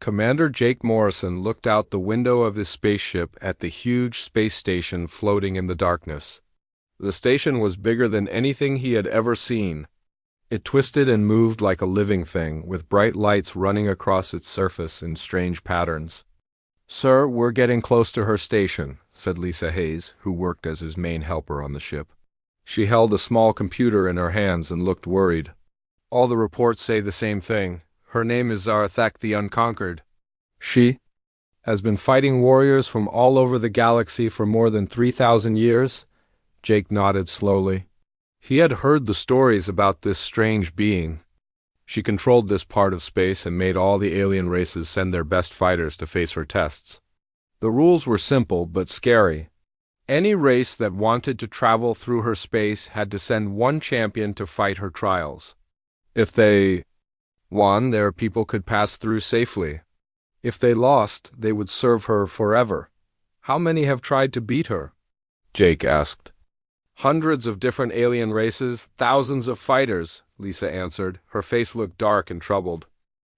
Commander Jake Morrison looked out the window of his spaceship at the huge space station floating in the darkness. The station was bigger than anything he had ever seen. It twisted and moved like a living thing, with bright lights running across its surface in strange patterns. "Sir, we're getting close to her station," said Lisa Hayes, who worked as his main helper on the ship. She held a small computer in her hands and looked worried. "All the reports say the same thing. Her name is Zarathak the Unconquered. She has been fighting warriors from all over the galaxy for more than 3,000 years?" Jake nodded slowly. He had heard the stories about this strange being. She controlled this part of space and made all the alien races send their best fighters to face her tests. The rules were simple but scary. Any race that wanted to travel through her space had to send one champion to fight her trials. If they won, their people could pass through safely. If they lost, they would serve her forever. "How many have tried to beat her?" Jake asked. "Hundreds of different alien races, thousands of fighters," Lisa answered. Her face looked dark and troubled.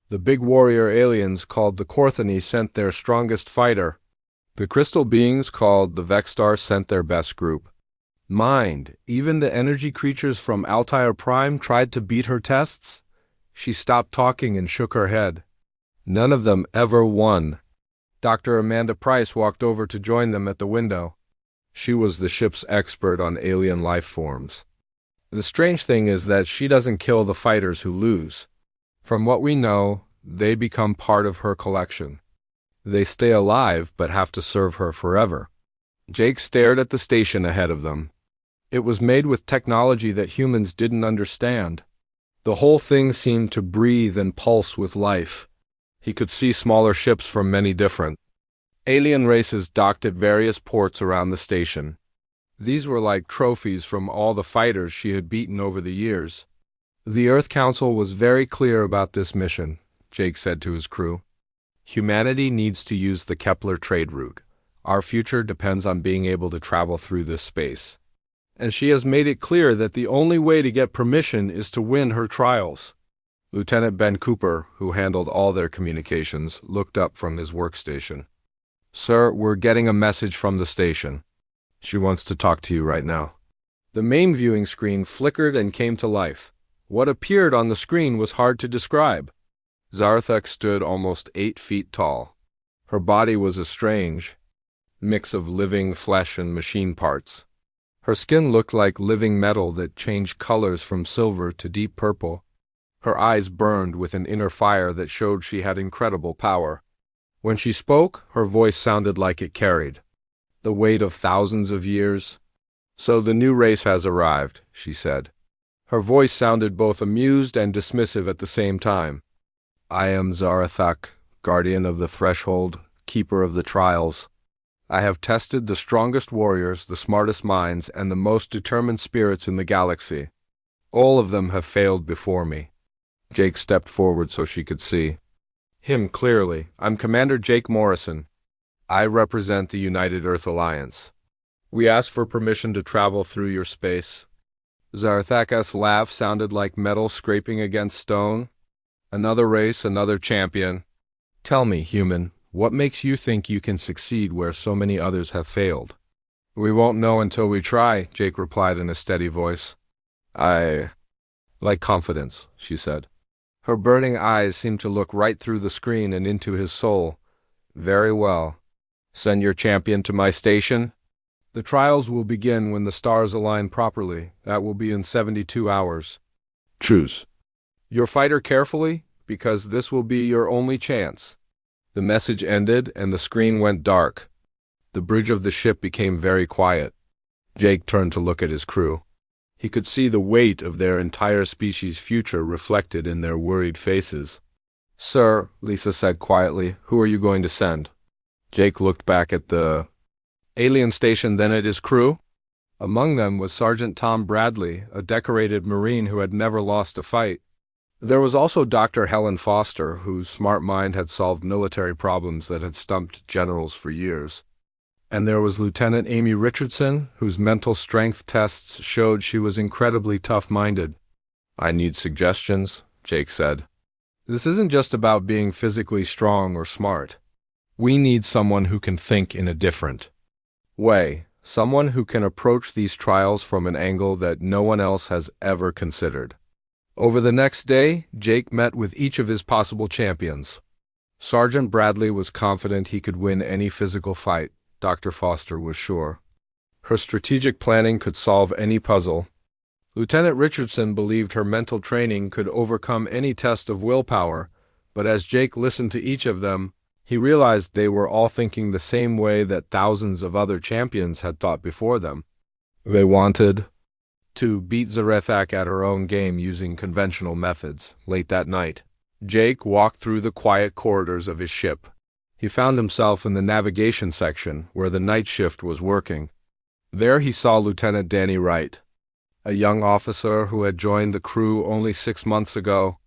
"The big warrior aliens called the Korthani sent their strongest fighter. The crystal beings called the Vexstar sent their best group. Mind, even the energy creatures from Altair Prime tried to beat her tests?" She stopped talking and shook her head. "None of them ever won." Dr. Amanda Price walked over to join them at the window. She was the ship's expert on alien life forms. "The strange thing is that she doesn't kill the fighters who lose. From what we know, they become part of her collection. They stay alive but have to serve her forever." Jake stared at the station ahead of them. It was made with technology that humans didn't understand. The whole thing seemed to breathe and pulse with life. He could see smaller ships from many different alien races docked at various ports around the station. These were like trophies from all the fighters she had beaten over the years. "The Earth Council was very clear about this mission," Jake said to his crew. "Humanity needs to use the Kepler trade route. Our future depends on being able to travel through this space. And she has made it clear that the only way to get permission is to win her trials." Lieutenant Ben Cooper, who handled all their communications, looked up from his workstation. "Sir, we're getting a message from the station. She wants to talk to you right now." The main viewing screen flickered and came to life. What appeared on the screen was hard to describe. Zarathak stood almost 8 feet tall. Her body was a strange mix of living flesh and machine parts. Her skin looked like living metal that changed colors from silver to deep purple. Her eyes burned with an inner fire that showed she had incredible power. When she spoke, her voice sounded like it carried the weight of thousands of years. "So the new race has arrived," she said. Her voice sounded both amused and dismissive at the same time. "I am Zarathak, guardian of the threshold, keeper of the trials. I have tested the strongest warriors, the smartest minds, and the most determined spirits in the galaxy. All of them have failed before me." Jake stepped forward so she could see him clearly. "I'm Commander Jake Morrison. I represent the United Earth Alliance. We ask for permission to travel through your space." Zarathak's laugh sounded like metal scraping against stone. "Another race, another champion. Tell me, human, what makes you think you can succeed where so many others have failed?" "We won't know until we try," Jake replied in a steady voice. "I like confidence," she said. Her burning eyes seemed to look right through the screen and into his soul. "Very well. Send your champion to my station. The trials will begin when the stars align properly. That will be in 72 hours. Choose your fighter carefully, because this will be your only chance." The message ended, and the screen went dark. The bridge of the ship became very quiet. Jake turned to look at his crew. He could see the weight of their entire species' future reflected in their worried faces. "Sir," Lisa said quietly, "who are you going to send?" Jake looked back at the alien station, then at his crew. Among them was Sergeant Tom Bradley, a decorated Marine who had never lost a fight. There was also Dr. Helen Foster, whose smart mind had solved military problems that had stumped generals for years. And there was Lieutenant Amy Richardson, whose mental strength tests showed she was incredibly tough-minded. "I need suggestions," Jake said. This isn't just about being physically strong or smart. We need someone who can think in a different way, someone who can approach these trials from an angle that no one else has ever considered. Over the next day, Jake met with each of his possible champions. Sergeant Bradley was confident he could win any physical fight. Dr. Foster was sure her strategic planning could solve any puzzle. Lieutenant Richardson believed her mental training could overcome any test of willpower, but as Jake listened to each of them, he realized they were all thinking the same way that thousands of other champions had thought before them. They wanted to beat Zarethak at her own game using conventional methods. Late that night, Jake walked through the quiet corridors of his ship. He found himself in the navigation section, where the night shift was working. There he saw Lieutenant Danny Wright, a young officer who had joined the crew only 6 months ago.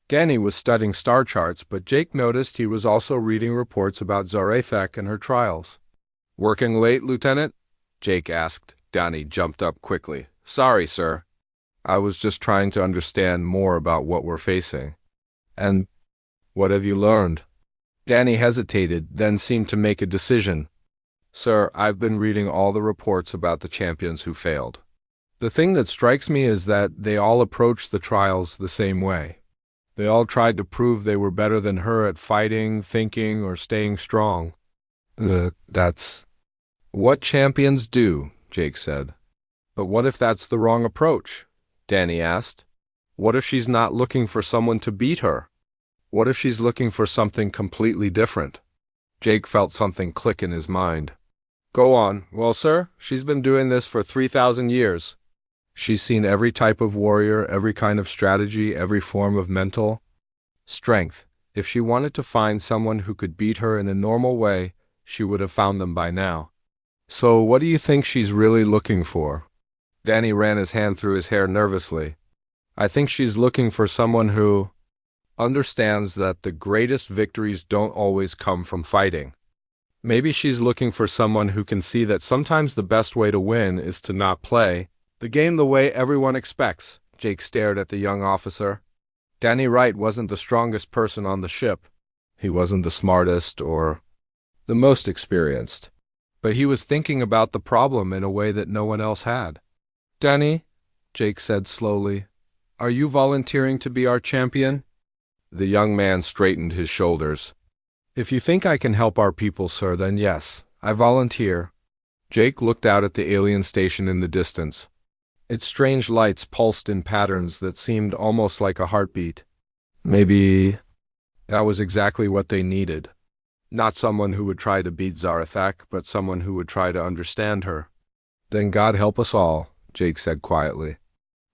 Danny was studying star charts, but Jake noticed he was also reading reports about Zarethak and her trials. "Working late, Lieutenant?" Jake asked. Danny jumped up quickly. "Sorry, sir. I was just trying to understand more about what we're facing." "And what have you learned?" Danny hesitated, then seemed to make a decision. "Sir, I've been reading all the reports about the champions who failed. The thing that strikes me is that they all approached the trials the same way. They all tried to prove they were better than her at fighting, thinking, or staying strong." That's what champions do," Jake said. "But what if that's the wrong approach?" Danny asked. "What if she's not looking for someone to beat her? What if she's looking for something completely different?" Jake felt something click in his mind. "Go on." "Well, sir, she's been doing this for 3,000 years. She's seen every type of warrior, every kind of strategy, every form of mental strength. If she wanted to find someone who could beat her in a normal way, she would have found them by now. So what do you think she's really looking for?" Danny ran his hand through his hair nervously. "I think she's looking for someone who understands that the greatest victories don't always come from fighting. Maybe she's looking for someone who can see that sometimes the best way to win is to not play the game the way everyone expects." Jake stared at the young officer. Danny Wright wasn't the strongest person on the ship. He wasn't the smartest or the most experienced. But he was thinking about the problem in a way that no one else had. "Danny," Jake said slowly, "are you volunteering to be our champion?" The young man straightened his shoulders. "If you think I can help our people, sir, then yes, I volunteer." Jake looked out at the alien station in the distance. Its strange lights pulsed in patterns that seemed almost like a heartbeat. Maybe that was exactly what they needed. Not someone who would try to beat Zarethak, but someone who would try to understand her. "Then God help us all," Jake said quietly.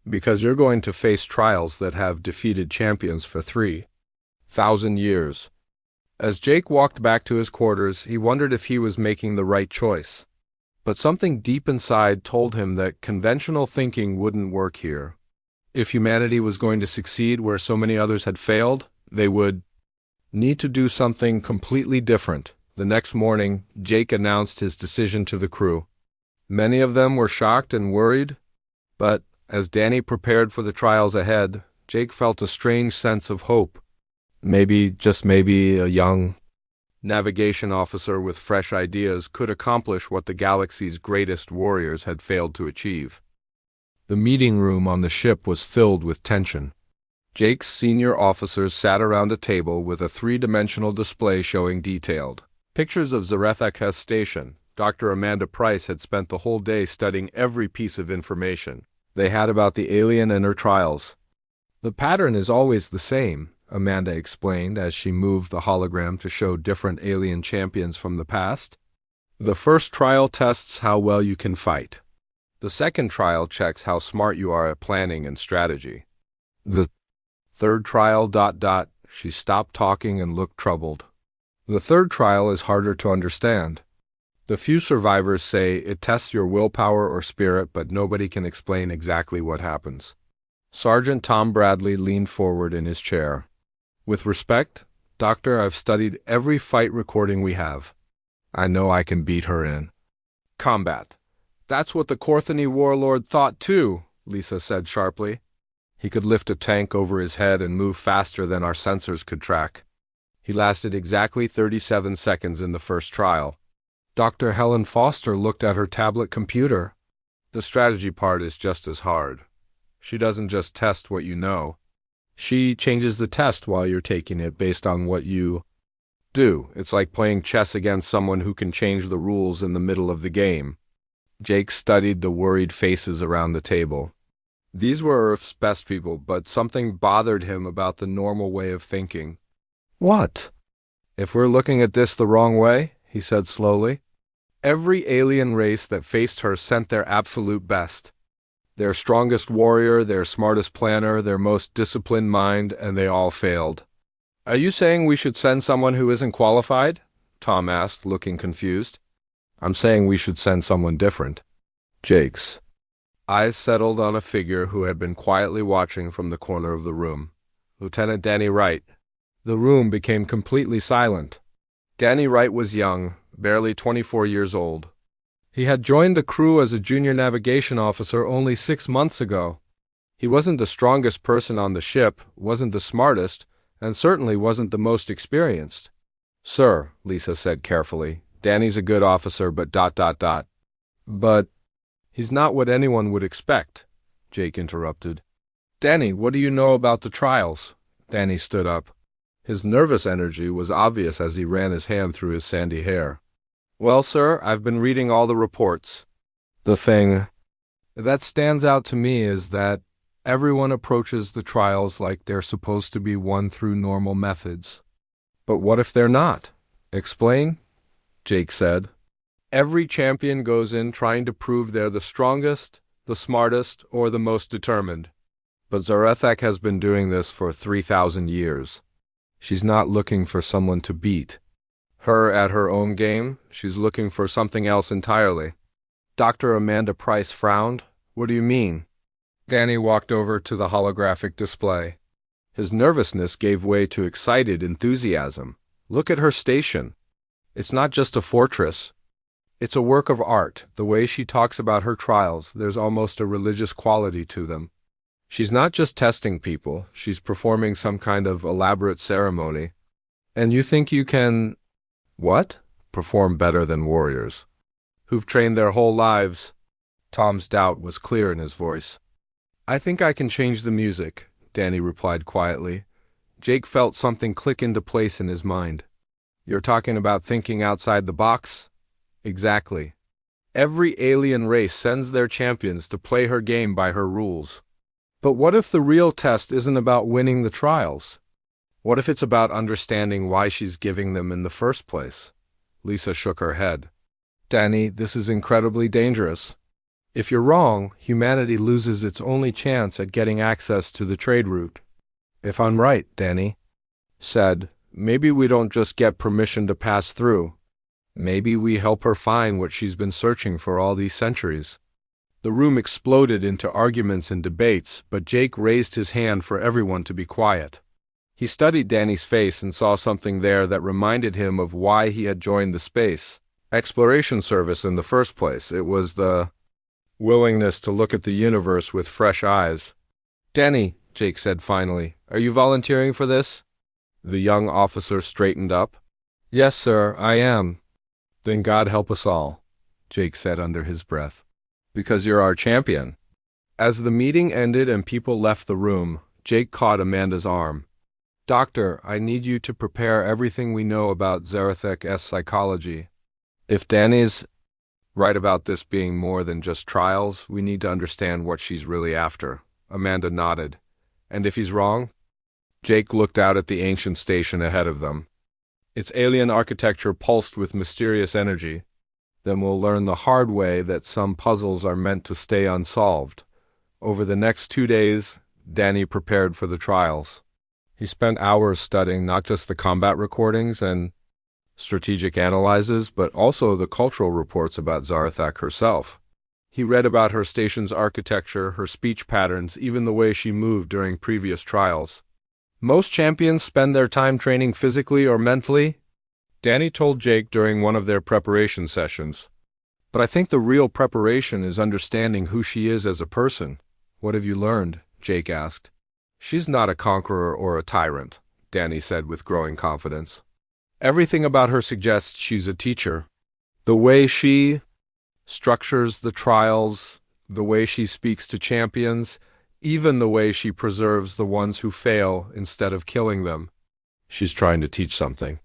"Because you're going to face trials that have defeated champions for 3,000 years. As Jake walked back to his quarters, he wondered if he was making the right choice. But something deep inside told him that conventional thinking wouldn't work here. If humanity was going to succeed where so many others had failed, they would need to do something completely different. The next morning, Jake announced his decision to the crew. Many of them were shocked and worried, but as Danny prepared for the trials ahead, Jake felt a strange sense of hope. Maybe, just maybe, a young navigation officer with fresh ideas could accomplish what the galaxy's greatest warriors had failed to achieve. The meeting room on the ship was filled with tension. Jake's senior officers sat around a table with a three-dimensional display showing detailed pictures of Zarethak's station. Dr. Amanda Price had spent the whole day studying every piece of information they had about the alien and her trials. "The pattern is always the same," Amanda explained as she moved the hologram to show different alien champions from the past. "The first trial tests how well you can fight. The second trial checks how smart you are at planning and strategy. The third trial... She stopped talking and looked troubled. "The third trial is harder to understand. The few survivors say it tests your willpower or spirit, but nobody can explain exactly what happens." Sergeant Tom Bradley leaned forward in his chair. "With respect, Doctor, I've studied every fight recording we have. I know I can beat her in combat." "That's what the Korthani warlord thought too," Lisa said sharply. He could lift a tank over his head and move faster than our sensors could track. He lasted exactly 37 seconds in the first trial. Dr. Helen Foster looked at her tablet computer. The strategy part is just as hard. She doesn't just test what you know. She changes the test while you're taking it based on what you do. It's like playing chess against someone who can change the rules in the middle of the game. Jake studied the worried faces around the table. These were Earth's best people, but something bothered him about the normal way of thinking. What? If we're looking at this the wrong way, he said slowly, every alien race that faced her sent their absolute best. Their strongest warrior, their smartest planner, their most disciplined mind, and they all failed. Are you saying we should send someone who isn't qualified? Tom asked, looking confused. I'm saying we should send someone different. Jake's eyes settled on a figure who had been quietly watching from the corner of the room. Lieutenant Danny Wright. The room became completely silent. Danny Wright was young, barely 24 years old. He had joined the crew as a junior navigation officer only 6 months ago. He wasn't the strongest person on the ship, wasn't the smartest, and certainly wasn't the most experienced. Sir, Lisa said carefully, Danny's a good officer, but ... But he's not what anyone would expect, Jake interrupted. Danny, what do you know about the trials? Danny stood up. His nervous energy was obvious as he ran his hand through his sandy hair. Well, sir, I've been reading all the reports. The thing that stands out to me is that everyone approaches the trials like they're supposed to be won through normal methods. But what if they're not? Explain, Jake said. Every champion goes in trying to prove they're the strongest, the smartest, or the most determined. But Zarethek has been doing this for 3,000 years. She's not looking for someone to beat. Her at her own game, she's looking for something else entirely. Dr. Amanda Price frowned. What do you mean? Danny walked over to the holographic display. His nervousness gave way to excited enthusiasm. Look at her station. It's not just a fortress. It's a work of art. The way she talks about her trials, there's almost a religious quality to them. She's not just testing people, she's performing some kind of elaborate ceremony. And you think you can, what? Perform better than warriors, who've trained their whole lives. Tom's doubt was clear in his voice. I think I can change the music, Danny replied quietly. Jake felt something click into place in his mind. You're talking about thinking outside the box? Exactly. Every alien race sends their champions to play her game by her rules. But what if the real test isn't about winning the trials? What if it's about understanding why she's giving them in the first place? Lisa shook her head. Danny, this is incredibly dangerous. If you're wrong, humanity loses its only chance at getting access to the trade route. If I'm right, Danny said, maybe we don't just get permission to pass through. Maybe we help her find what she's been searching for all these centuries. The room exploded into arguments and debates, but Jake raised his hand for everyone to be quiet. He studied Danny's face and saw something there that reminded him of why he had joined the Space Exploration Service in the first place. It was the willingness to look at the universe with fresh eyes. Danny, Jake said finally, are you volunteering for this? The young officer straightened up. Yes, sir, I am. Then God help us all, Jake said under his breath. Because you're our champion. As the meeting ended and people left the room, Jake caught Amanda's arm. Doctor, I need you to prepare everything we know about Zarethek's psychology. If Danny's right about this being more than just trials, we need to understand what she's really after. Amanda nodded. And if he's wrong? Jake looked out at the ancient station ahead of them. Its alien architecture pulsed with mysterious energy. Then we'll learn the hard way that some puzzles are meant to stay unsolved. Over the next 2 days, Danny prepared for the trials. He spent hours studying not just the combat recordings and strategic analyses, but also the cultural reports about Zarethek herself. He read about her station's architecture, her speech patterns, even the way she moved during previous trials. Most champions spend their time training physically or mentally, Danny told Jake during one of their preparation sessions. But I think the real preparation is understanding who she is as a person. What have you learned? Jake asked. She's not a conqueror or a tyrant, Danny said with growing confidence. Everything about her suggests she's a teacher. The way she structures the trials, the way she speaks to champions, even the way she preserves the ones who fail instead of killing them. She's trying to teach something.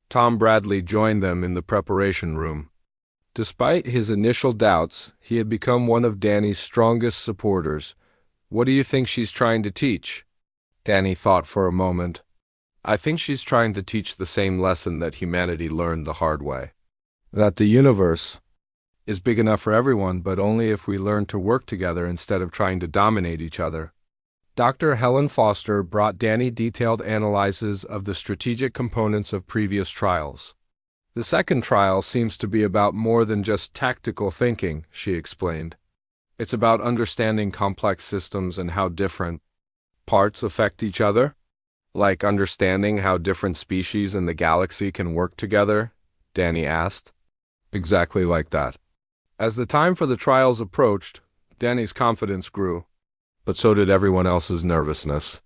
Tom Bradley joined them in the preparation room. Despite his initial doubts, he had become one of Danny's strongest supporters. What do you think she's trying to teach? Danny thought for a moment. I think she's trying to teach the same lesson that humanity learned the hard way. That the universe is big enough for everyone, but only if we learn to work together instead of trying to dominate each other. Dr. Helen Foster brought Danny detailed analyses of the strategic components of previous trials. The second trial seems to be about more than just tactical thinking, she explained. It's about understanding complex systems and how different parts affect each other, like understanding how different species in the galaxy can work together, Danny asked. Exactly like that. As the time for the trials approached, Danny's confidence grew, but so did everyone else's nervousness.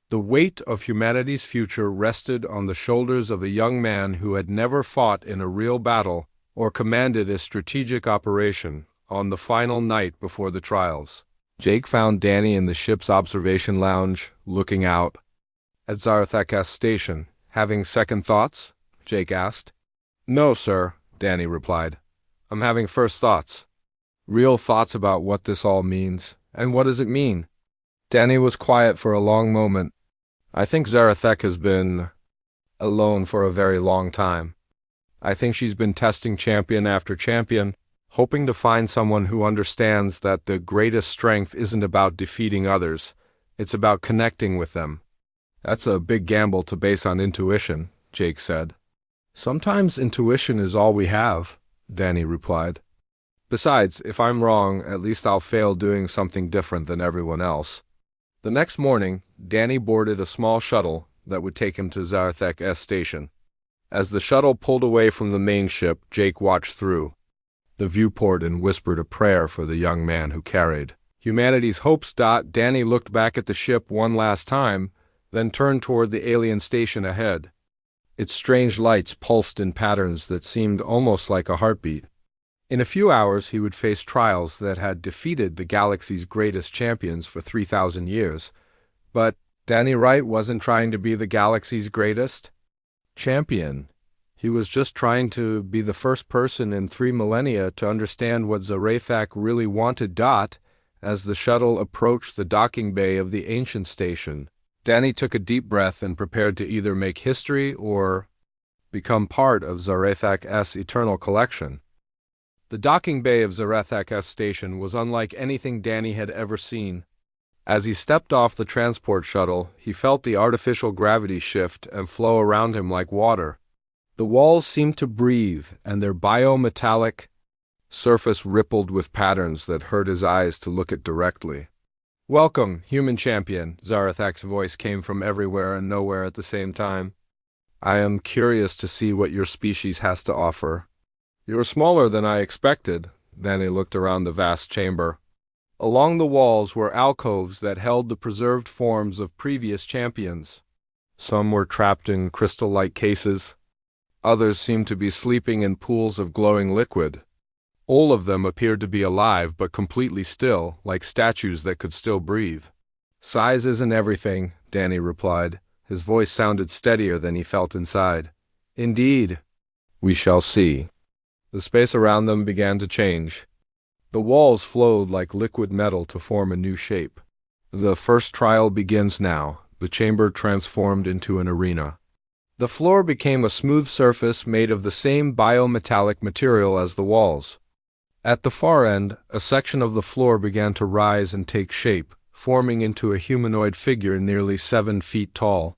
The weight of humanity's future rested on the shoulders of a young man who had never fought in a real battle or commanded a strategic operation on the final night before the trials. Jake found Danny in the ship's observation lounge, looking out at Zarathak's station. Having second thoughts? Jake asked. No, sir, Danny replied. I'm having first thoughts. Real thoughts about what this all means. And what does it mean? Danny was quiet for a long moment. I think Zarathak has been alone for a very long time. I think she's been testing champion after champion, hoping to find someone who understands that the greatest strength isn't about defeating others, it's about connecting with them. That's a big gamble to base on intuition, Jake said. Sometimes intuition is all we have, Danny replied. Besides, if I'm wrong, at least I'll fail doing something different than everyone else. The next morning, Danny boarded a small shuttle that would take him to Zarathak's station. As the shuttle pulled away from the main ship, Jake watched through the viewport and whispered a prayer for the young man who carried humanity's hopes. Danny looked back at the ship one last time, then turned toward the alien station ahead. Its strange lights pulsed in patterns that seemed almost like a heartbeat. In a few hours, he would face trials that had defeated the galaxy's greatest champions for 3,000 years. But Danny Wright wasn't trying to be the galaxy's greatest champion. He was just trying to be the first person in 3 millennia to understand what Zarathak really wanted. As the shuttle approached the docking bay of the ancient station, Danny took a deep breath and prepared to either make history or become part of Zarathak's eternal collection. The docking bay of Zarathak's station was unlike anything Danny had ever seen. As he stepped off the transport shuttle, he felt the artificial gravity shift and flow around him like water. The walls seemed to breathe, and their biometallic surface rippled with patterns that hurt his eyes to look at directly. Welcome, human champion, Zarathak's voice came from everywhere and nowhere at the same time. I am curious to see what your species has to offer. You're smaller than I expected. Danny looked around the vast chamber. Along the walls were alcoves that held the preserved forms of previous champions. Some were trapped in crystal-like cases. Others seemed to be sleeping in pools of glowing liquid. All of them appeared to be alive but completely still, like statues that could still breathe. Size isn't everything, Danny replied. His voice sounded steadier than he felt inside. Indeed. We shall see. The space around them began to change. The walls flowed like liquid metal to form a new shape. The first trial begins now. The chamber transformed into an arena. The floor became a smooth surface made of the same biometallic material as the walls. At the far end, a section of the floor began to rise and take shape, forming into a humanoid figure nearly 7 feet tall.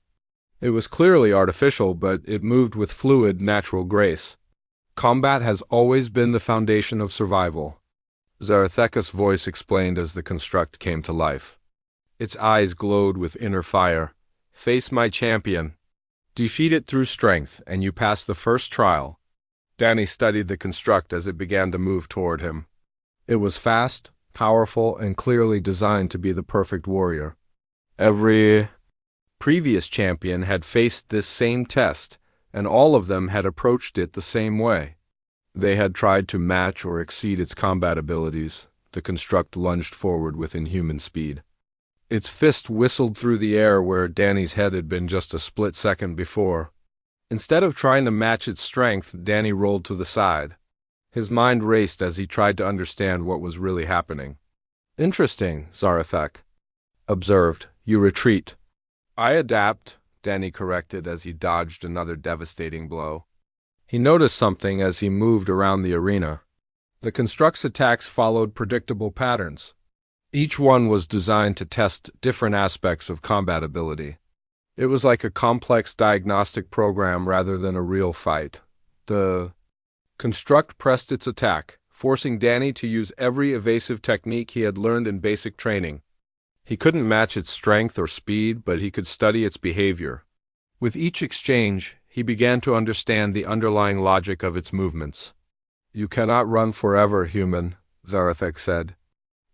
It was clearly artificial, but it moved with fluid, natural grace. Combat has always been the foundation of survival, Zarathak's voice explained as the construct came to life. Its eyes glowed with inner fire. Face my champion. Defeat it through strength, and you pass the first trial. Danny studied the construct as it began to move toward him. It was fast, powerful and clearly designed to be the perfect warrior. Every previous champion had faced this same test, and all of them had approached it the same way. They had tried to match or exceed its combat abilities. The construct lunged forward with inhuman speed. Its fist whistled through the air where Danny's head had been just a split second before. Instead of trying to match its strength, Danny rolled to the side. His mind raced as he tried to understand what was really happening. "Interesting," Zarathak observed. "You retreat." "I adapt," Danny corrected as he dodged another devastating blow. He noticed something as he moved around the arena. The construct's attacks followed predictable patterns. Each one was designed to test different aspects of combat ability. It was like a complex diagnostic program rather than a real fight. The construct pressed its attack, forcing Danny to use every evasive technique he had learned in basic training. He couldn't match its strength or speed, but he could study its behavior. With each exchange, he began to understand the underlying logic of its movements. "You cannot run forever, human," Zarathak said.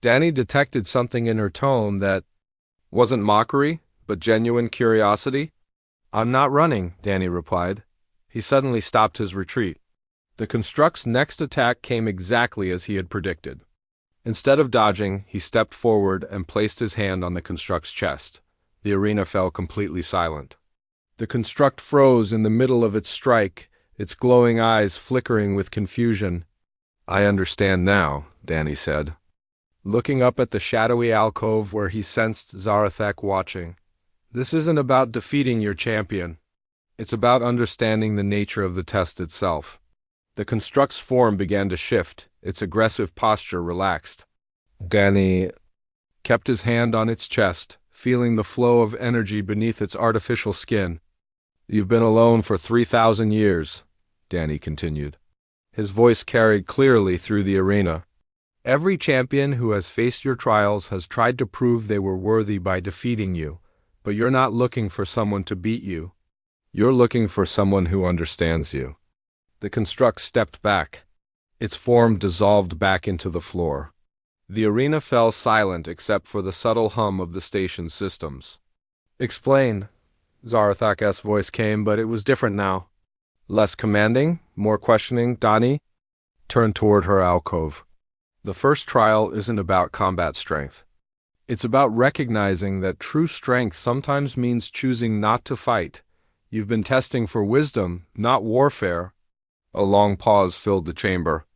Danny detected something in her tone that wasn't mockery, but genuine curiosity. "I'm not running," Danny replied. He suddenly stopped his retreat. The construct's next attack came exactly as he had predicted. Instead of dodging, he stepped forward and placed his hand on the construct's chest. The arena fell completely silent. The construct froze in the middle of its strike, its glowing eyes flickering with confusion. "I understand now," Danny said, looking up at the shadowy alcove where he sensed Zarathak watching. "This isn't about defeating your champion. It's about understanding the nature of the test itself." The construct's form began to shift, its aggressive posture relaxed. Danny kept his hand on its chest, feeling the flow of energy beneath its artificial skin. "You've been alone for 3,000 years, Danny continued. His voice carried clearly through the arena. "Every champion who has faced your trials has tried to prove they were worthy by defeating you, but you're not looking for someone to beat you. You're looking for someone who understands you." The construct stepped back. Its form dissolved back into the floor. The arena fell silent except for the subtle hum of the station's systems. "Explain," Zarathak's voice came, but it was different now. Less commanding, more questioning. Danny turned toward her alcove. "The first trial isn't about combat strength. It's about recognizing that true strength sometimes means choosing not to fight. You've been testing for wisdom, not warfare." A long pause filled the chamber.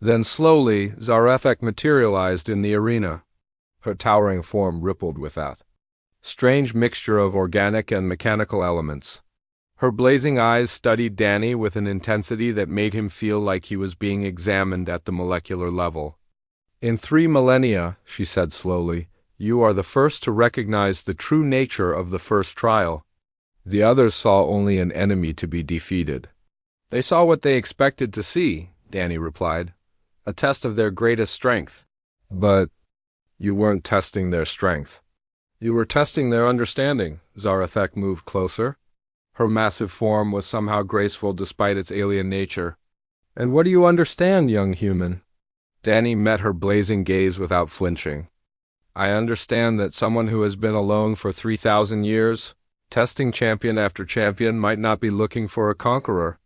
Then slowly, Zarathak materialized in the arena. Her towering form rippled with that strange mixture of organic and mechanical elements. Her blazing eyes studied Danny with an intensity that made him feel like he was being examined at the molecular level. "In 3 millennia," she said slowly, "you are the first to recognize the true nature of the first trial. The others saw only an enemy to be defeated." "They saw what they expected to see," Danny replied. "A test of their greatest strength." "But you weren't testing their strength. You were testing their understanding." Zarathak moved closer. Her massive form was somehow graceful despite its alien nature. "And what do you understand, young human?" Danny met her blazing gaze without flinching. "I understand that someone who has been alone for 3,000 years, testing champion after champion, might not be looking for a conqueror.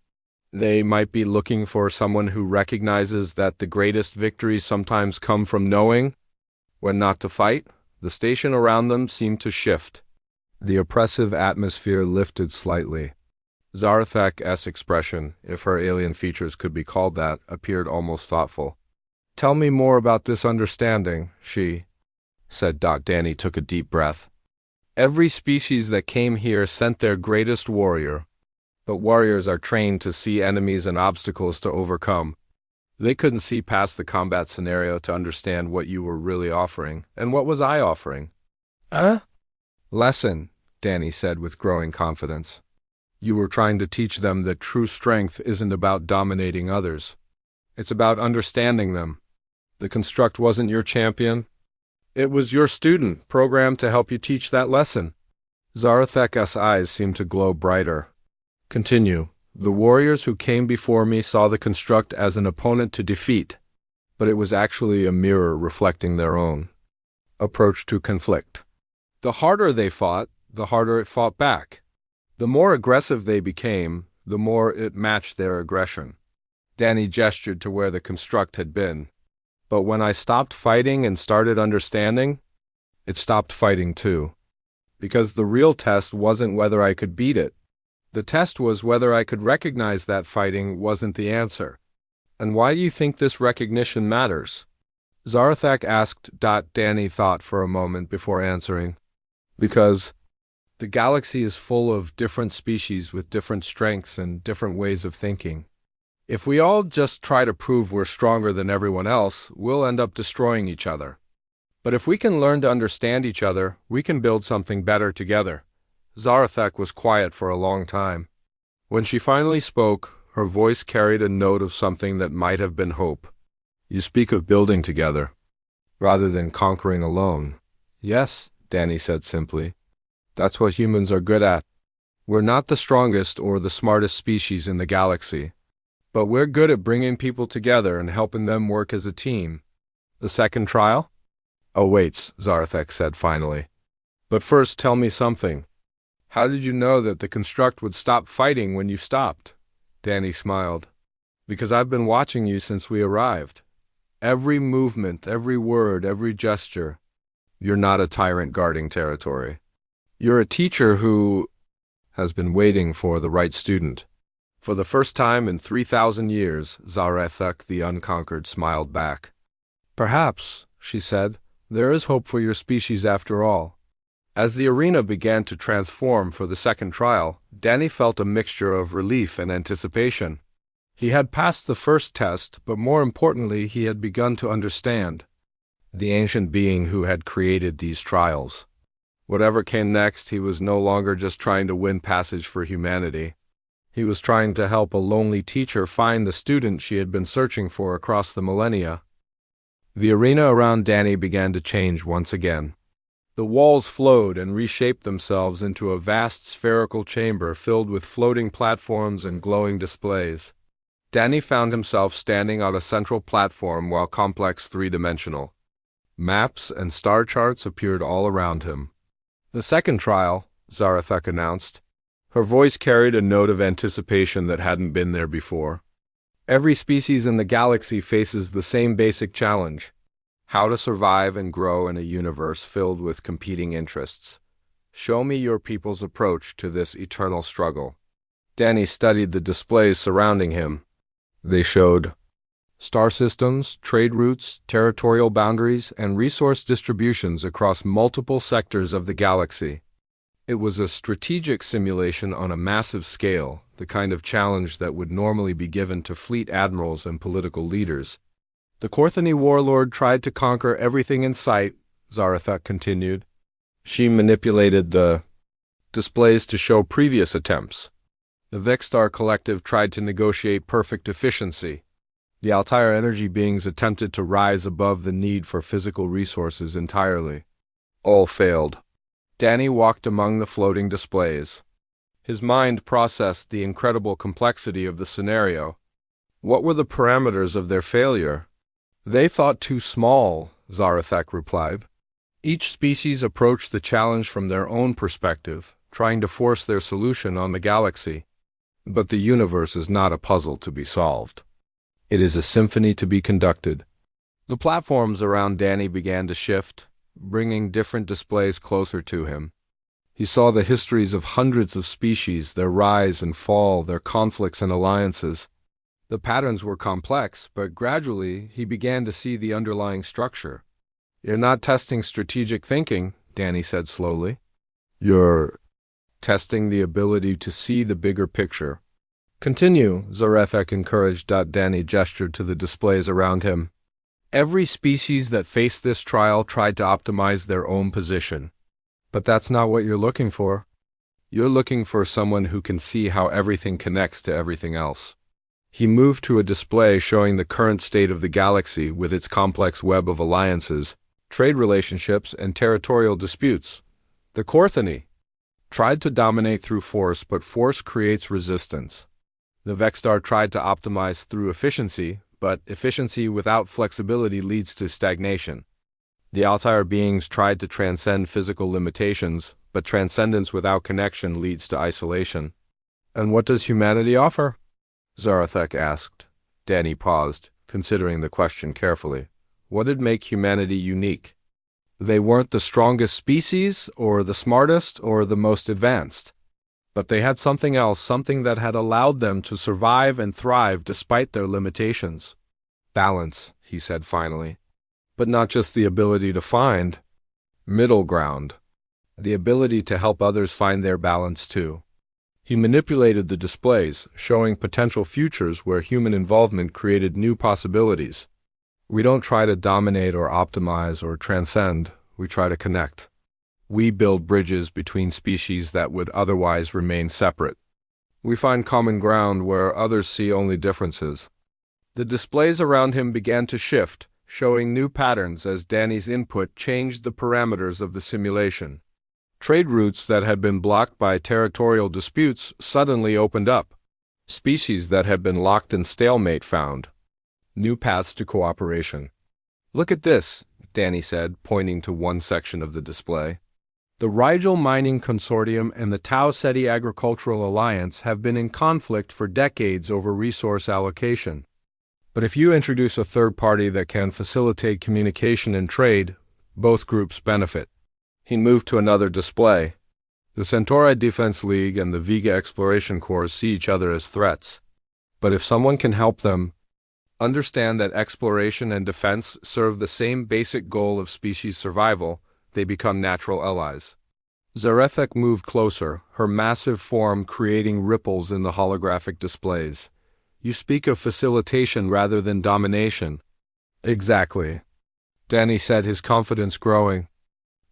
They might be looking for someone who recognizes that the greatest victories sometimes come from knowing when not to fight." The station around them seemed to shift. The oppressive atmosphere lifted slightly. Zarathak's expression, if her alien features could be called that, appeared almost thoughtful. "Tell me more about this understanding," she said. Danny took a deep breath. "Every species that came here sent their greatest warrior. But warriors are trained to see enemies and obstacles to overcome. They couldn't see past the combat scenario to understand what you were really offering. And what was I offering?" "Lesson," Danny said with growing confidence. "You were trying to teach them that true strength isn't about dominating others. It's about understanding them. The construct wasn't your champion. It was your student, programmed to help you teach that lesson." Zarathak's eyes seemed to glow brighter. "Continue. The warriors who came before me saw the construct as an opponent to defeat. but it was actually a mirror reflecting their own approach to conflict. The harder they fought, the harder it fought back. The more aggressive they became, the more it matched their aggression. Danny gestured to where the construct had been. But when I stopped fighting and started understanding, it stopped fighting too. Because the real test wasn't whether I could beat it. The test was whether I could recognize that fighting wasn't the answer. And why do you think this recognition matters? Zarathak asked. Danny thought for a moment before answering. Because the galaxy is full of different species with different strengths and different ways of thinking. If we all just try to prove we're stronger than everyone else, we'll end up destroying each other. But if we can learn to understand each other, we can build something better together. Zarathak was quiet for a long time. When she finally spoke, her voice carried a note of something that might have been hope. You speak of building together, rather than conquering alone. Yes, Danny said simply. That's what humans are good at. We're not the strongest or the smartest species in the galaxy, but we're good at bringing people together and helping them work as a team. The second trial? Awaits, Zarathak said finally. But first tell me something. How did you know that the construct would stop fighting when you stopped? Danny smiled. Because I've been watching you since we arrived. Every movement, every word, every gesture. You're not a tyrant guarding territory. You're a teacher who has been waiting for the right student. For the first time in 3,000 years, Zarathak the Unconquered smiled back. Perhaps, she said, there is hope for your species after all. As the arena began to transform for the second trial, Danny felt a mixture of relief and anticipation. He had passed the first test, but more importantly, he had begun to understand the ancient being who had created these trials. Whatever came next, he was no longer just trying to win passage for humanity. He was trying to help a lonely teacher find the student she had been searching for across the millennia. The arena around Danny began to change once again. The walls flowed and reshaped themselves into a vast spherical chamber filled with floating platforms and glowing displays. Danny found himself standing on a central platform while complex three-dimensional. Maps and star charts appeared all around him. The second trial, Zarathak announced. Her voice carried a note of anticipation that hadn't been there before. Every species in the galaxy faces the same basic challenge: how to survive and grow in a universe filled with competing interests. Show me your people's approach to this eternal struggle. Danny studied the displays surrounding him. They showed star systems, trade routes, territorial boundaries, and resource distributions across multiple sectors of the galaxy. It was a strategic simulation on a massive scale, the kind of challenge that would normally be given to fleet admirals and political leaders. The Korthani warlord tried to conquer everything in sight, Zarathak continued. She manipulated the displays to show previous attempts. The Vexstar Collective tried to negotiate perfect efficiency. The Altair energy beings attempted to rise above the need for physical resources entirely. All failed. Danny walked among the floating displays. His mind processed the incredible complexity of the scenario. What were the parameters of their failure? They thought too small, Zarathak replied. Each species approached the challenge from their own perspective, trying to force their solution on the galaxy. But the universe is not a puzzle to be solved. It is a symphony to be conducted. The platforms around Danny began to shift, bringing different displays closer to him. He saw the histories of hundreds of species, their rise and fall, their conflicts and alliances. The patterns were complex, but gradually he began to see the underlying structure. You're not testing strategic thinking, Danny said slowly. You're testing the ability to see the bigger picture. Continue, Zarathak encouraged. Danny gestured to the displays around him. Every species that faced this trial tried to optimize their own position. But that's not what you're looking for. You're looking for someone who can see how everything connects to everything else. He moved to a display showing the current state of the galaxy with its complex web of alliances, trade relationships, and territorial disputes. The Korthani tried to dominate through force, but force creates resistance. The Vexstar tried to optimize through efficiency, but efficiency without flexibility leads to stagnation. The Altair beings tried to transcend physical limitations, but transcendence without connection leads to isolation. And what does humanity offer? Zarathek asked. Danny paused, considering the question carefully. What did make humanity unique? They weren't the strongest species, or the smartest, or the most advanced. But they had something else, something that had allowed them to survive and thrive despite their limitations. Balance, he said finally. But not just the ability to find middle ground, the ability to help others find their balance too. He manipulated the displays, showing potential futures where human involvement created new possibilities. We don't try to dominate or optimize or transcend, we try to connect. We build bridges between species that would otherwise remain separate. We find common ground where others see only differences. The displays around him began to shift, showing new patterns as Danny's input changed the parameters of the simulation. Trade routes that had been blocked by territorial disputes suddenly opened up. Species that had been locked in stalemate found new paths to cooperation. Look at this, Danny said, pointing to one section of the display. The Rigel Mining Consortium and the Tau Ceti Agricultural Alliance have been in conflict for decades over resource allocation. But if you introduce a third party that can facilitate communication and trade, both groups benefit. He moved to another display. The Centauri Defense League and the Vega Exploration Corps see each other as threats. But if someone can help them understand that exploration and defense serve the same basic goal of species survival, they become natural allies. Zarethek moved closer, her massive form creating ripples in the holographic displays. You speak of facilitation rather than domination. Exactly. Danny said, his confidence growing.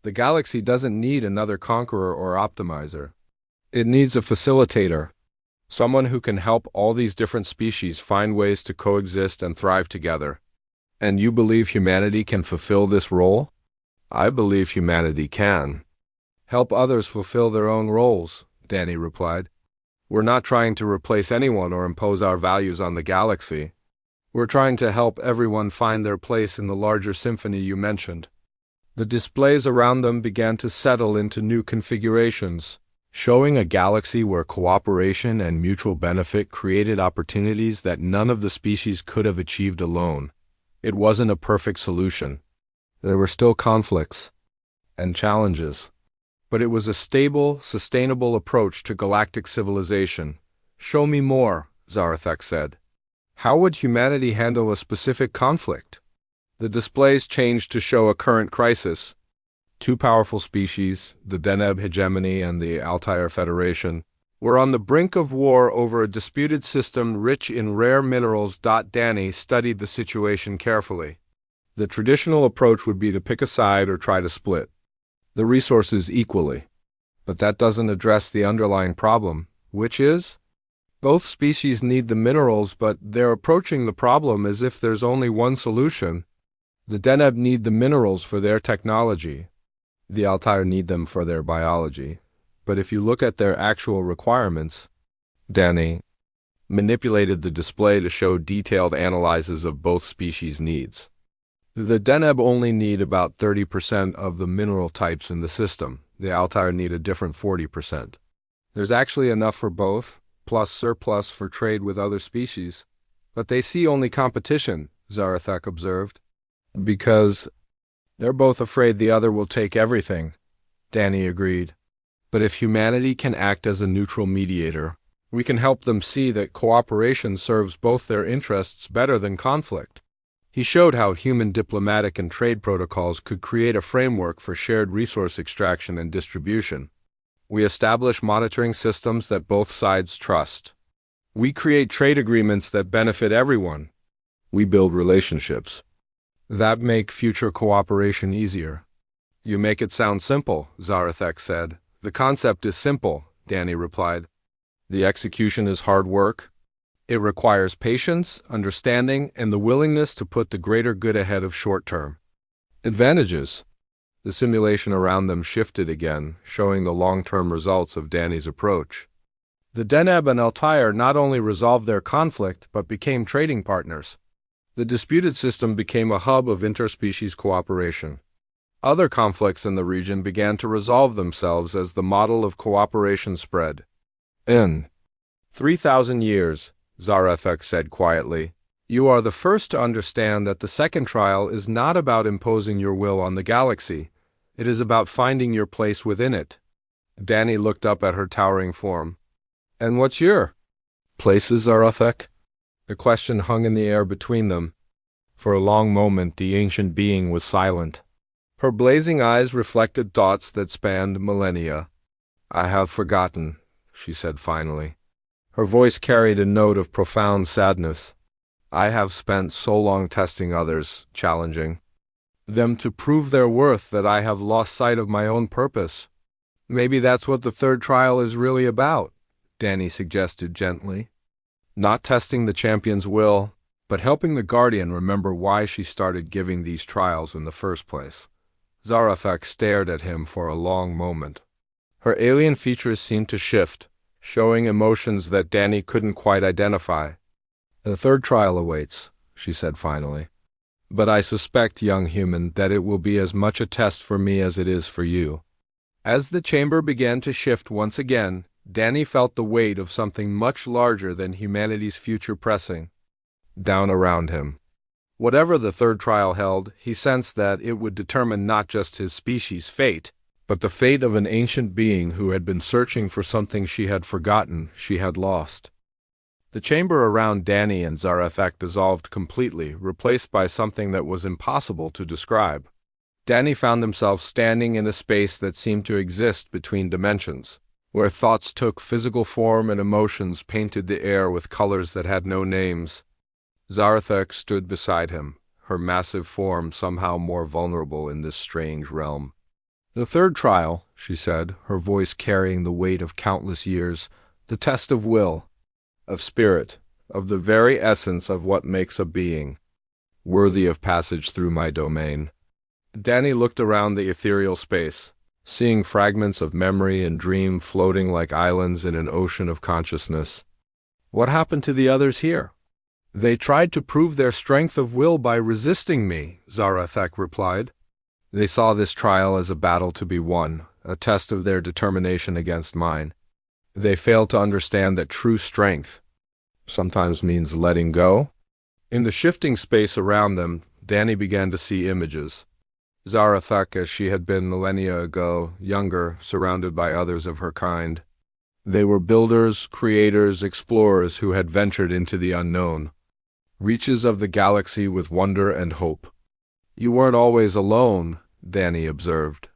The galaxy doesn't need another conqueror or optimizer. It needs a facilitator. Someone who can help all these different species find ways to coexist and thrive together. And you believe humanity can fulfill this role? I believe humanity can. Help others fulfill their own roles, Danny replied. We're not trying to replace anyone or impose our values on the galaxy. We're trying to help everyone find their place in the larger symphony you mentioned. The displays around them began to settle into new configurations, showing a galaxy where cooperation and mutual benefit created opportunities that none of the species could have achieved alone. It wasn't a perfect solution. There were still conflicts and challenges. But it was a stable, sustainable approach to galactic civilization. Show me more, Zarathek said. How would humanity handle a specific conflict? The displays changed to show a current crisis. Two powerful species, the Deneb hegemony and the Altair Federation, were on the brink of war over a disputed system rich in rare minerals. Danny studied the situation carefully. The traditional approach would be to pick a side or try to split the resources equally. But that doesn't address the underlying problem, which is? Both species need the minerals, but they're approaching the problem as if there's only one solution. The Deneb need the minerals for their technology. The Altair need them for their biology. But if you look at their actual requirements, Danny manipulated the display to show detailed analyses of both species' needs. The Deneb only need about 30% of the mineral types in the system. The Altair need a different 40%. There's actually enough for both, plus surplus for trade with other species. But they see only competition, Zarathek observed. Because they're both afraid the other will take everything, Danny agreed. But if humanity can act as a neutral mediator, we can help them see that cooperation serves both their interests better than conflict. He showed how human diplomatic and trade protocols could create a framework for shared resource extraction and distribution. We establish monitoring systems that both sides trust. We create trade agreements that benefit everyone. We build relationships that make future cooperation easier. You make it sound simple, Zarathek said. The concept is simple, Danny replied. The execution is hard work. It requires patience, understanding, and the willingness to put the greater good ahead of short-term advantages. The simulation around them shifted again, showing the long-term results of Danny's approach. The Deneb and Altair not only resolved their conflict, but became trading partners. The disputed system became a hub of interspecies cooperation. Other conflicts in the region began to resolve themselves as the model of cooperation spread. In 3,000 years, Zarethek said quietly, you are the first to understand that the second trial is not about imposing your will on the galaxy. It is about finding your place within it. Danny looked up at her towering form. And what's your places, Zarethek? The question hung in the air between them. For a long moment the ancient being was silent. Her blazing eyes reflected thoughts that spanned millennia. I have forgotten, she said finally. Her voice carried a note of profound sadness. I have spent so long testing others, challenging them to prove their worth that I have lost sight of my own purpose. Maybe that's what the third trial is really about, Danny suggested gently. Not testing the champion's will, but helping the Guardian remember why she started giving these trials in the first place. Zarethek stared at him for a long moment. Her alien features seemed to shift, showing emotions that Danny couldn't quite identify. The third trial awaits, she said finally. But I suspect, young human, that it will be as much a test for me as it is for you. As the chamber began to shift once again, Danny felt the weight of something much larger than humanity's future pressing down around him. Whatever the third trial held, he sensed that it would determine not just his species' fate, but the fate of an ancient being who had been searching for something she had forgotten, she had lost. The chamber around Danny and Zarethek dissolved completely, replaced by something that was impossible to describe. Danny found himself standing in a space that seemed to exist between dimensions, where thoughts took physical form and emotions painted the air with colors that had no names. Zarethek stood beside him, her massive form somehow more vulnerable in this strange realm. The third trial, she said, her voice carrying the weight of countless years, the test of will, of spirit, of the very essence of what makes a being, worthy of passage through my domain. Danny looked around the ethereal space, seeing fragments of memory and dream floating like islands in an ocean of consciousness. What happened to the others here? They tried to prove their strength of will by resisting me, Zarethek replied. They saw this trial as a battle to be won, a test of their determination against mine. They failed to understand that true strength sometimes means letting go. In the shifting space around them, Danny began to see images. Zarethek as she had been millennia ago, younger, surrounded by others of her kind. They were builders, creators, explorers who had ventured into the unknown, reaches of the galaxy with wonder and hope. You weren't always alone, Danny observed.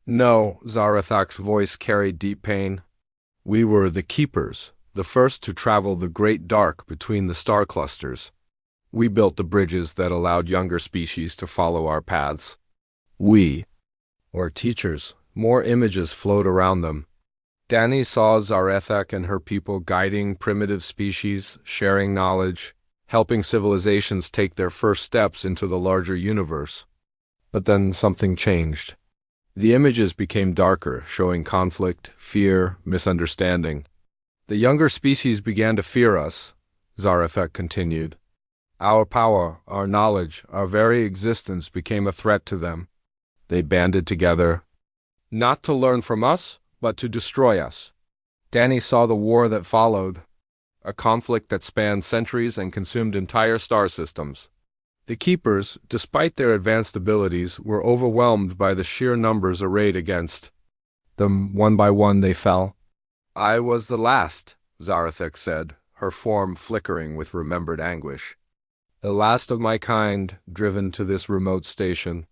No, Zarethek's voice carried deep pain. We were the Keepers, the first to travel the great dark between the star clusters. We built the bridges that allowed younger species to follow our paths. We, or teachers, more images flowed around them. Danny saw Zarethek and her people guiding primitive species, sharing knowledge, helping civilizations take their first steps into the larger universe. But then something changed. The images became darker, showing conflict, fear, misunderstanding. The younger species began to fear us, Zarethek continued. Our power, our knowledge, our very existence became a threat to them. They banded together, not to learn from us, but to destroy us. Danny saw the war that followed, a conflict that spanned centuries and consumed entire star systems. The Keepers, despite their advanced abilities, were overwhelmed by the sheer numbers arrayed against them. One by one they fell. I was the last, Zarethek said, her form flickering with remembered anguish. The last of my kind, driven to this remote station.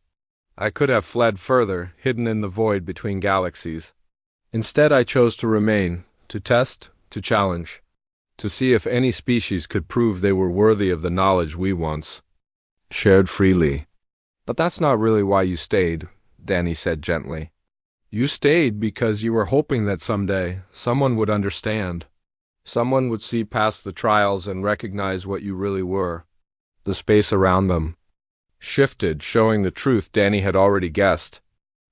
I could have fled further, hidden in the void between galaxies. Instead I chose to remain, to test, to challenge, to see if any species could prove they were worthy of the knowledge we once shared freely. But that's not really why you stayed, Danny said gently. You stayed because you were hoping that someday someone would understand. Someone would see past the trials and recognize what you really were. The space around them shifted, showing the truth Danny had already guessed.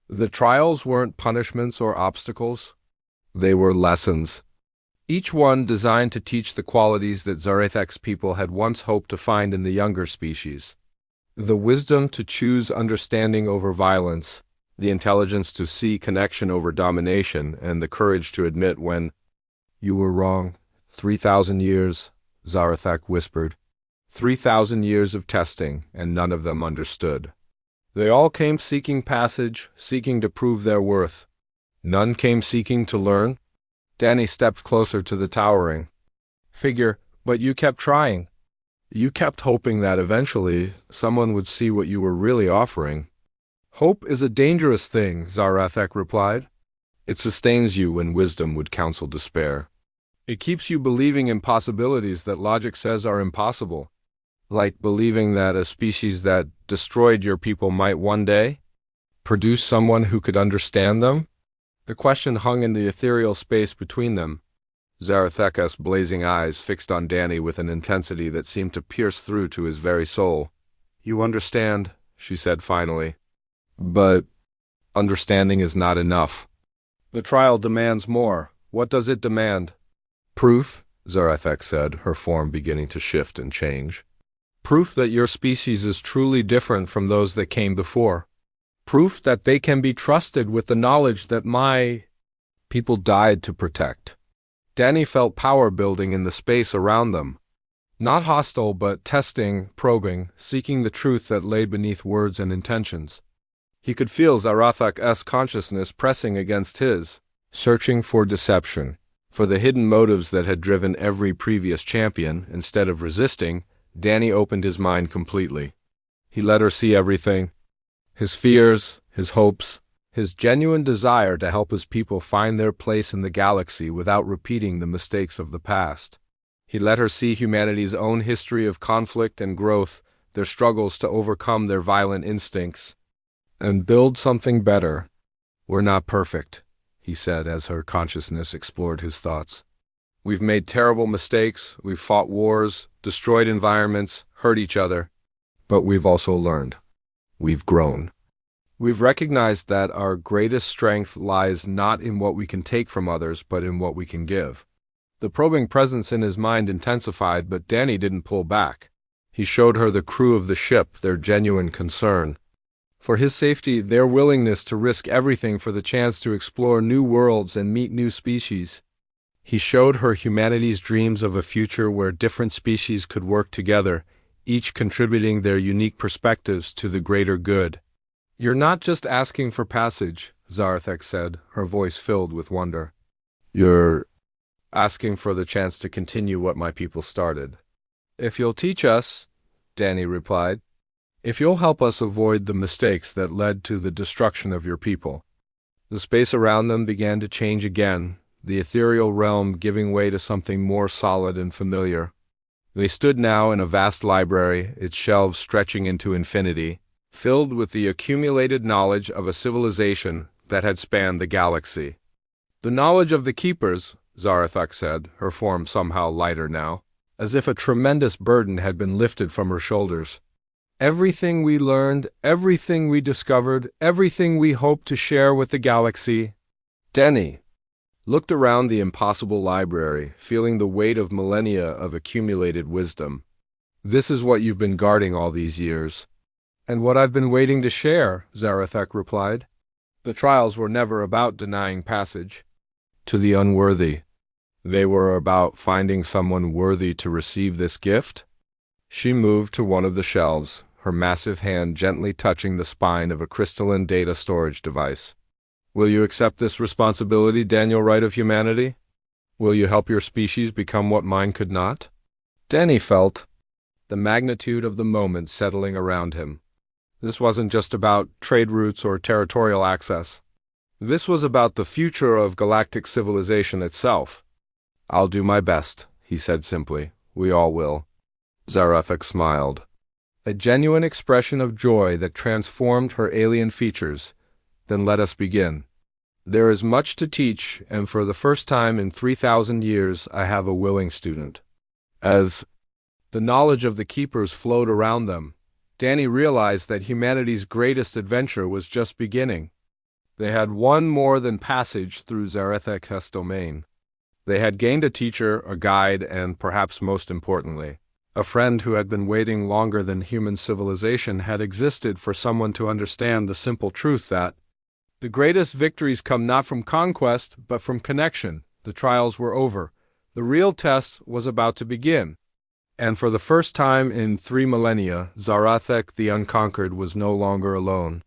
The trials weren't punishments or obstacles. They were lessons. each one designed to teach the qualities that Zarathek's people had once hoped to find in the younger species. The wisdom to choose understanding over violence, the intelligence to see connection over domination, and the courage to admit when you were wrong. 3,000 years, Zarathek whispered. 3,000 years of testing, and none of them understood. They all came seeking passage, seeking to prove their worth. None came seeking to learn. Danny stepped closer to the towering figure. But you kept trying. You kept hoping that eventually someone would see what you were really offering. Hope is a dangerous thing, Zarathek replied. It sustains you when wisdom would counsel despair. It keeps you believing in possibilities that logic says are impossible. Like believing that a species that destroyed your people might one day produce someone who could understand them? The question hung in the ethereal space between them. Zarathek's blazing eyes fixed on Danny with an intensity that seemed to pierce through to his very soul. You understand, she said finally. But understanding is not enough. The trial demands more. What does it demand? Proof, Zarathek said, her form beginning to shift and change. Proof that your species is truly different from those that came before. Proof that they can be trusted with the knowledge that my people died to protect. Danny felt power building in the space around them. Not hostile, but testing, probing, seeking the truth that lay beneath words and intentions. He could feel Zarathek's consciousness pressing against his, searching for deception, for the hidden motives that had driven every previous champion. Instead of resisting, Danny opened his mind completely. He let her see everything. His fears, his hopes, his genuine desire to help his people find their place in the galaxy without repeating the mistakes of the past. He let her see humanity's own history of conflict and growth, their struggles to overcome their violent instincts, and build something better. We're not perfect, he said as her consciousness explored his thoughts. We've made terrible mistakes, we've fought wars, destroyed environments, hurt each other, but we've also learned. We've grown. We've recognized that our greatest strength lies not in what we can take from others, but in what we can give. The probing presence in his mind intensified, but Danny didn't pull back. He showed her the crew of the ship, their genuine concern for his safety, their willingness to risk everything for the chance to explore new worlds and meet new species. He showed her humanity's dreams of a future where different species could work together, each contributing their unique perspectives to the greater good. You're not just asking for passage, Zarathek said, her voice filled with wonder. You're asking for the chance to continue what my people started. If you'll teach us, Danny replied, if you'll help us avoid the mistakes that led to the destruction of your people. The space around them began to change again, the ethereal realm giving way to something more solid and familiar. They stood now in a vast library, its shelves stretching into infinity, filled with the accumulated knowledge of a civilization that had spanned the galaxy. The knowledge of the Keepers, Zarathek said, her form somehow lighter now, as if a tremendous burden had been lifted from her shoulders. Everything we learned, everything we discovered, everything we hope to share with the galaxy. Danny looked around the impossible library, feeling the weight of millennia of accumulated wisdom. This is what you've been guarding all these years. And what I've been waiting to share, Zarathek replied. The trials were never about denying passage to the unworthy. They were about finding someone worthy to receive this gift. She moved to one of the shelves, her massive hand gently touching the spine of a crystalline data storage device. Will you accept this responsibility, Daniel Wright of humanity? Will you help your species become what mine could not? Danny felt the magnitude of the moment settling around him. This wasn't just about trade routes or territorial access. This was about the future of galactic civilization itself. I'll do my best, he said simply. We all will. Zarathek smiled, a genuine expression of joy that transformed her alien features. Then let us begin. There is much to teach, and for the first time in 3,000 years I have a willing student. As the knowledge of the Keepers flowed around them, Danny realized that humanity's greatest adventure was just beginning. They had won more than passage through Zarathek's domain. They had gained a teacher, a guide, and perhaps most importantly, a friend who had been waiting longer than human civilization had existed for someone to understand the simple truth that the greatest victories come not from conquest, but from connection. The trials were over. The real test was about to begin. And for the first time in 3 millennia, Zarathek the Unconquered was no longer alone.